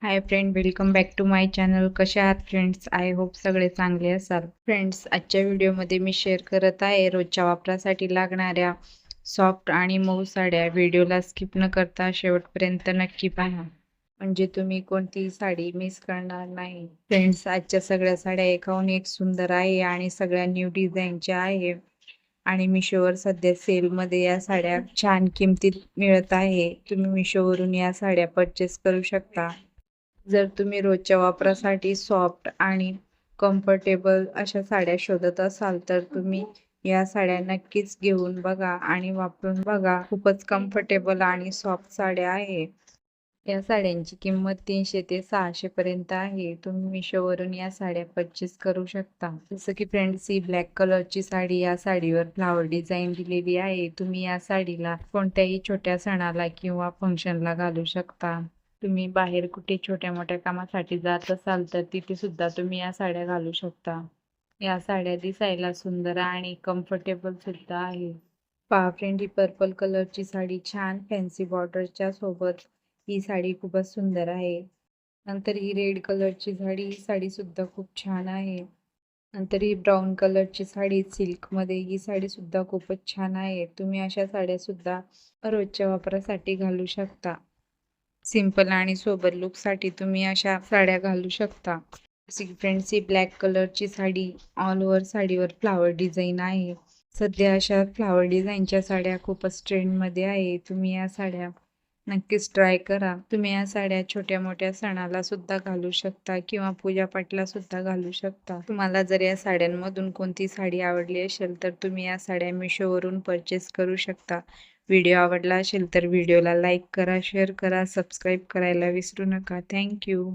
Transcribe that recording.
High friend, welcome back to my channel. कशा आहात friends? I hope सगळे चांगले असाल. फ्रेंड्स, आजच्या व्हिडिओमध्ये मी शेअर करत आहे रोजच्या वापरासाठी लागणाऱ्या सॉफ्ट आणि मऊ साड्या. व्हिडिओला स्किप न करता शेवटपर्यंत नक्की पहा, म्हणजे तुम्ही कोणतीही साडी मिस करणार नाही. फ्रेंड्स, आजच्या सगळ्या साड्या एकाहून एक सुंदर आहे आणि सगळ्या न्यू डिझाईनच्या आहे आणि मिशोवर सध्या सेलमध्ये या साड्या छान किमतीत मिळत आहे. तुम्ही मिशोवरून या साड्या परचेस करू शकता. जर तुम्ही रोजच्या वापरासाठी सॉफ्ट आणि कम्फर्टेबल अशा साड्या शोधत असाल तर तुम्ही या साड्या नक्कीच घेऊन बघा आणि वापरून बघा. खूपच कम्फर्टेबल आणि सॉफ्ट साड्या आहे. या साड्यांची किंमत 300 ते 600 पर्यंत आहे. तुम्ही मिशोवरून या साड्या परचेस करू शकता. जसं की फ्रेंड्स, ही ब्लॅक कलरची साडी, या साडीवर फ्लावर डिझाईन दिलेली आहे. तुम्ही या साडीला कोणत्याही छोट्या सणाला किंवा फंक्शनला घालू शकता. तुम्ही बाहेर कुठे छोट्या मोठ्या कामासाठी जात असाल तर तिथे सुद्धा तुम्ही या साड्या घालू शकता. या साड्या दिसायला सुंदर आणि कम्फर्टेबल सुद्धा आहे. पहा फ्रेंड, ही पर्पल कलरची साडी छान फॅन्सी बॉर्डरच्या सोबत ही साडी खूपच सुंदर आहे. नंतर ही रेड कलरची साडी, ही साडी सुद्धा खूप छान आहे. नंतर ही ब्राऊन कलरची साडी सिल्कमध्ये, ही साडी सुद्धा खूपच छान आहे. तुम्ही अशा साड्या सुद्धा रोजच्या वापरासाठी घालू शकता. सिंपल आणि सोबर लुकसाठी तुम्ही अशा साड्या घालू शकता. फ्रेंड्स, ही ब्लॅक कलरची साडी, ऑल ओव्हर साडीवर फ्लावर डिझाईन आहे. सध्या अशा फ्लावर डिझाईनच्या साड्या खूपच ट्रेंडमध्ये आहे. तुम्ही या साड्या नक्कीच ट्राय करा. तुम्ही या साड्या छोट्या मोठ्या सणाला सुद्धा घालू शकता किंवा पूजापाठला सुद्धा घालू शकता. तुम्हाला जर या साड्यांमधून कोणती साडी आवडली असेल तर तुम्ही या साड्या मिशोवरून परचेस करू शकता. व्हिडिओ आवडला असेल तर व्हिडिओला लाईक करा, शेअर करा, सबस्क्राईब करायला विसरू नका. थँक्यू.